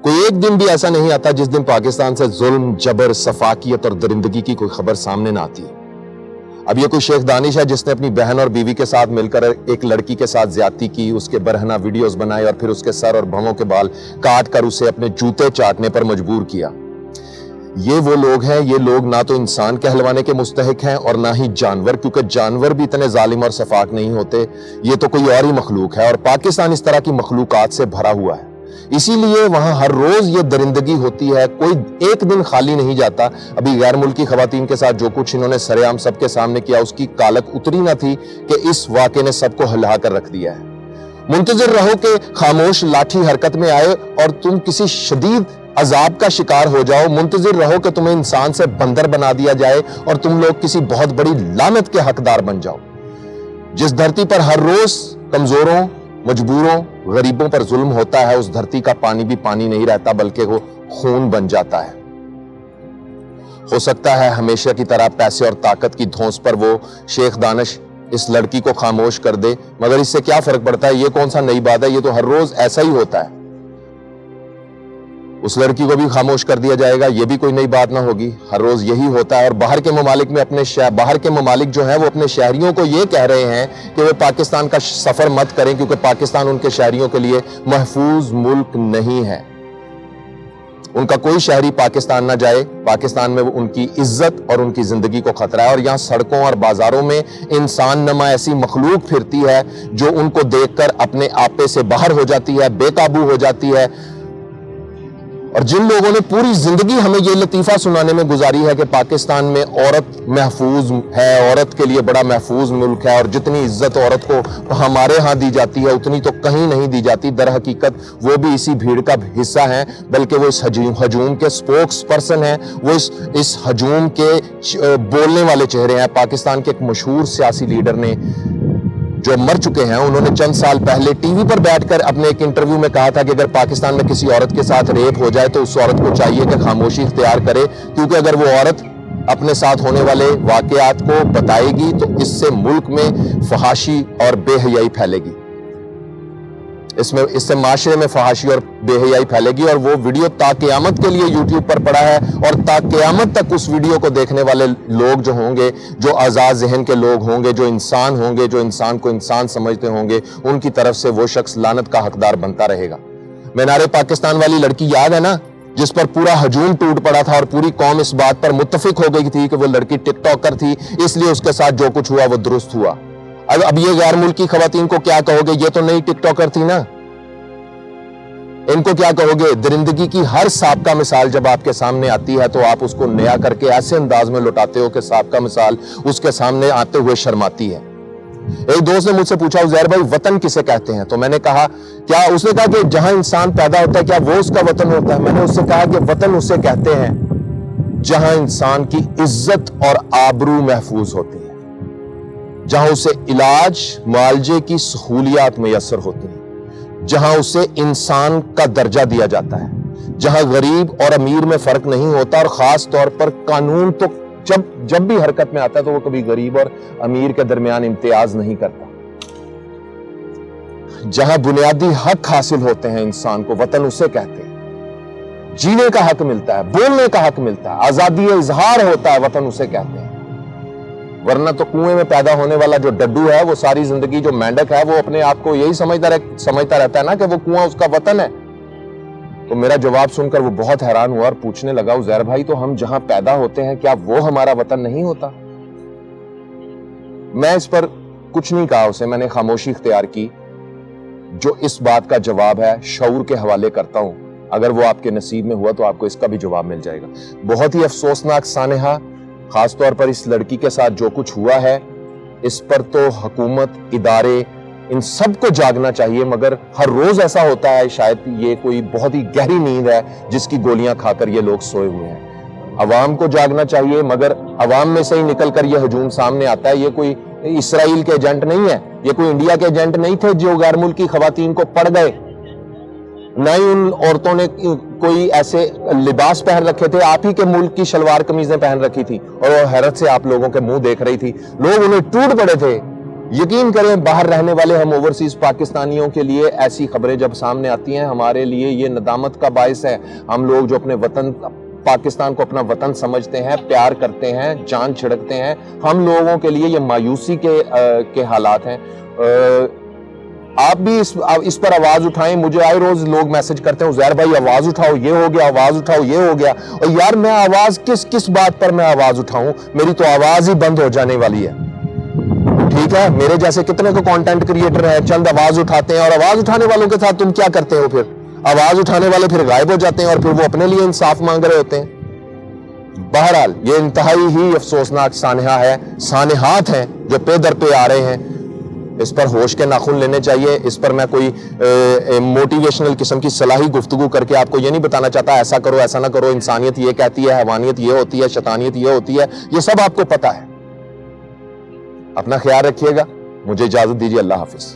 کوئی ایک دن بھی ایسا نہیں آتا جس دن پاکستان سے ظلم، جبر، سفاکیت اور درندگی کی کوئی خبر سامنے نہ آتی. اب یہ کوئی شیخ دانش ہے جس نے اپنی بہن اور بیوی کے ساتھ مل کر ایک لڑکی کے ساتھ زیادتی کی، اس کے برہنہ ویڈیوز بنائے اور پھر اس کے سر اور بھووں کے بال کاٹ کر اسے اپنے جوتے چاٹنے پر مجبور کیا. یہ وہ لوگ ہیں، یہ لوگ نہ تو انسان کہلوانے کے مستحق ہیں اور نہ ہی جانور، کیونکہ جانور بھی اتنے ظالم اور سفاک نہیں ہوتے. یہ تو کوئی اور ہی مخلوق ہے، اور پاکستان اس طرح کی مخلوقات سے بھرا ہوا ہے. اسی لیے وہاں ہر روز یہ درندگی ہوتی ہے، کوئی ایک دن خالی نہیں جاتا. ابھی غیر ملکی خواتین کے ساتھ جو کچھ انہوں نے سر عام سب کے سامنے کیا، اس کی کالک اتری نہ تھی کہ اس واقعے نے سب کو ہلا کر رکھ دیا ہے. منتظر رہو کہ خاموش لاٹھی حرکت میں آئے اور تم کسی شدید عذاب کا شکار ہو جاؤ. منتظر رہو کہ تمہیں انسان سے بندر بنا دیا جائے اور تم لوگ کسی بہت بڑی لعنت کے حقدار بن جاؤ. جس دھرتی پر ہر روز کمزوروں، مجبوروں، غریبوں پر ظلم ہوتا ہے، اس دھرتی کا پانی بھی پانی نہیں رہتا بلکہ وہ خون بن جاتا ہے. ہو سکتا ہے ہمیشہ کی طرح پیسے اور طاقت کی دھونس پر وہ شیخ دانش اس لڑکی کو خاموش کر دے، مگر اس سے کیا فرق پڑتا ہے؟ یہ کون سا نئی بات ہے؟ یہ تو ہر روز ایسا ہی ہوتا ہے. اس لڑکی کو بھی خاموش کر دیا جائے گا، یہ بھی کوئی نئی بات نہ ہوگی. ہر روز یہی ہوتا ہے. اور باہر کے ممالک میں باہر کے ممالک جو ہیں وہ اپنے شہریوں کو یہ کہہ رہے ہیں کہ وہ پاکستان کا سفر مت کریں، کیونکہ پاکستان ان کے شہریوں کے لیے محفوظ ملک نہیں ہے. ان کا کوئی شہری پاکستان نہ جائے. پاکستان میں ان کی عزت اور ان کی زندگی کو خطرہ ہے. اور یہاں سڑکوں اور بازاروں میں انسان نما ایسی مخلوق پھرتی ہے جو ان کو دیکھ کر اپنے آپے سے باہر ہو جاتی ہے، بے قابو ہو جاتی ہے. اور جن لوگوں نے پوری زندگی ہمیں یہ لطیفہ سنانے میں گزاری ہے کہ پاکستان میں عورت محفوظ ہے، عورت کے لیے بڑا محفوظ ملک ہے، اور جتنی عزت عورت کو ہمارے ہاں دی جاتی ہے اتنی تو کہیں نہیں دی جاتی، در حقیقت وہ بھی اسی بھیڑ کا حصہ ہیں، بلکہ وہ اس ہجوم کے سپوکس پرسن ہیں، وہ اس ہجوم کے بولنے والے چہرے ہیں. پاکستان کے ایک مشہور سیاسی لیڈر نے جو مر چکے ہیں، انہوں نے چند سال پہلے ٹی وی پر بیٹھ کر اپنے ایک انٹرویو میں کہا تھا کہ اگر پاکستان میں کسی عورت کے ساتھ ریپ ہو جائے تو اس عورت کو چاہیے کہ خاموشی اختیار کرے، کیونکہ اگر وہ عورت اپنے ساتھ ہونے والے واقعات کو بتائے گی تو اس سے ملک میں فحاشی اور بے حیائی پھیلے گی. اس سے معاشرے میں فحاشی اور بے حیائی پھیلے گی. اور وہ ویڈیو تا قیامت کے لیے یوٹیوب پر پڑا ہے، اور تا قیامت تک اس ویڈیو کو دیکھنے والے لوگ جو ہوں گے، جو آزاد ذہن کے لوگ ہوں گے، جو انسان ہوں گے، جو انسان کو انسان سمجھتے ہوں گے، ان کی طرف سے وہ شخص لعنت کا حقدار بنتا رہے گا. مینار پاکستان والی لڑکی یاد ہے نا، جس پر پورا ہجوم ٹوٹ پڑا تھا اور پوری قوم اس بات پر متفق ہو گئی تھی کہ وہ لڑکی ٹک ٹاکر تھی، اس لیے اس کے ساتھ جو کچھ ہوا وہ درست ہوا. اب یہ غیر ملکی خواتین کو کیا کہو گے؟ یہ تو نئی ٹک ٹاکر تھی نا، ان کو کیا کہو گے؟ درندگی کی ہر سابقہ مثال جب آپ کے سامنے آتی ہے تو آپ اس کو نیا کر کے ایسے انداز میں لوٹاتے ہو کہ سابقہ مثال اس کے سامنے آتے ہوئے شرماتی ہے. ایک دوست نے مجھ سے پوچھا، عزیر بھائی وطن کسے کہتے ہیں؟ تو میں نے کہا اس نے کہا کہ جہاں انسان پیدا ہوتا ہے کیا وہ اس کا وطن ہوتا ہے؟ میں نے اس سے کہا کہ وطن اسے کہتے ہیں جہاں انسان کی عزت اور آبرو محفوظ ہوتی ہے، جہاں اسے علاج معالجے کی سہولیات میسر ہوتی ہیں، جہاں اسے انسان کا درجہ دیا جاتا ہے، جہاں غریب اور امیر میں فرق نہیں ہوتا، اور خاص طور پر قانون تو جب بھی حرکت میں آتا ہے تو وہ کبھی غریب اور امیر کے درمیان امتیاز نہیں کرتا، جہاں بنیادی حق حاصل ہوتے ہیں انسان کو، وطن اسے کہتے ہیں. جینے کا حق ملتا ہے، بولنے کا حق ملتا ہے، آزادی اظہار ہوتا ہے، وطن اسے کہتے ہیں. ورنہ تو کنویں میں پیدا ہونے والا جو ڈڈو ہے وہ ساری زندگی جو مینڈک ہے وہ اپنے آپ کو یہی سمجھتا رہتا ہے نا کہ وہ کنواں اس کا وطن ہے. تو میرا جواب سن کر وہ بہت حیران ہوا اور پوچھنے لگا، عزیر بھائی تو ہم جہاں پیدا ہوتے ہیں کیا وہ ہمارا وطن نہیں ہوتا؟ میں اس پر کچھ نہیں کہا اسے، میں نے خاموشی اختیار کی. جو اس بات کا جواب ہے شعور کے حوالے کرتا ہوں، اگر وہ آپ کے نصیب میں ہوا تو آپ کو اس کا بھی جواب مل جائے گا. بہت ہی افسوسناک سانحہ، خاص طور پر اس لڑکی کے ساتھ جو کچھ ہوا ہے، اس پر تو حکومت، ادارے، ان سب کو جاگنا چاہیے، مگر ہر روز ایسا ہوتا ہے. شاید یہ کوئی بہت ہی گہری نیند ہے جس کی گولیاں کھا کر یہ لوگ سوئے ہوئے ہیں. عوام کو جاگنا چاہیے، مگر عوام میں سے ہی نکل کر یہ ہجوم سامنے آتا ہے. یہ کوئی اسرائیل کے ایجنٹ نہیں ہے، یہ کوئی انڈیا کے ایجنٹ نہیں تھے جو غیر ملکی خواتین کو پڑ گئے، نہ ہی ان عورتوں نے کوئی ایسے لباس پہن رکھے تھے. آپ ہی کے ملک کی شلوار قمیضیں پہن رکھی تھی اور وہ حیرت سے آپ لوگوں کے منہ دیکھ رہی تھی. لوگ انہیں ٹوٹ پڑے تھے یقین کریں باہر رہنے والے ہم اوورسیز پاکستانیوں کے لیے ایسی خبریں جب سامنے آتی ہیں ہمارے لیے یہ ندامت کا باعث ہے. ہم لوگ جو اپنے وطن پاکستان کو اپنا وطن سمجھتے ہیں, پیار کرتے ہیں, جان چھڑکتے ہیں, ہم لوگوں کے لیے یہ مایوسی کے حالات ہیں. آپ بھی اس پر آواز اٹھائیں. مجھے آئے روز لوگ میسج کرتے ہیں زہر بھائی آواز اٹھاؤ, یہ ہو گیا, آواز اٹھاؤ, یہ ہو گیا. اور یار میں آواز کس بات پر میں آواز اٹھاؤں؟ میری تو آواز ہی بند ہو جانے والی ہے. ٹھیک ہے, میرے جیسے کتنے کو کانٹینٹ کریٹر ہیں, چند آواز اٹھاتے ہیں, اور آواز اٹھانے والوں کے ساتھ تم کیا کرتے ہو پھر؟ آواز اٹھانے والے پھر غائب ہو جاتے ہیں اور پھر وہ اپنے لیے انصاف مانگ رہے ہوتے ہیں. بہرحال یہ انتہائی ہی افسوسناک سانحہ ہے, سانحات ہیں جو پے در پہ آ رہے ہیں. اس پر ہوش کے ناخن لینے چاہیے. اس پر میں کوئی موٹیویشنل قسم کی صلاحی گفتگو کر کے آپ کو یہ نہیں بتانا چاہتا ایسا کرو ایسا نہ کرو, انسانیت یہ کہتی ہے, حیوانیت یہ ہوتی ہے, شیطانیت یہ ہوتی ہے. یہ سب آپ کو پتہ ہے. اپنا خیال رکھیے گا. مجھے اجازت دیجیے. اللہ حافظ.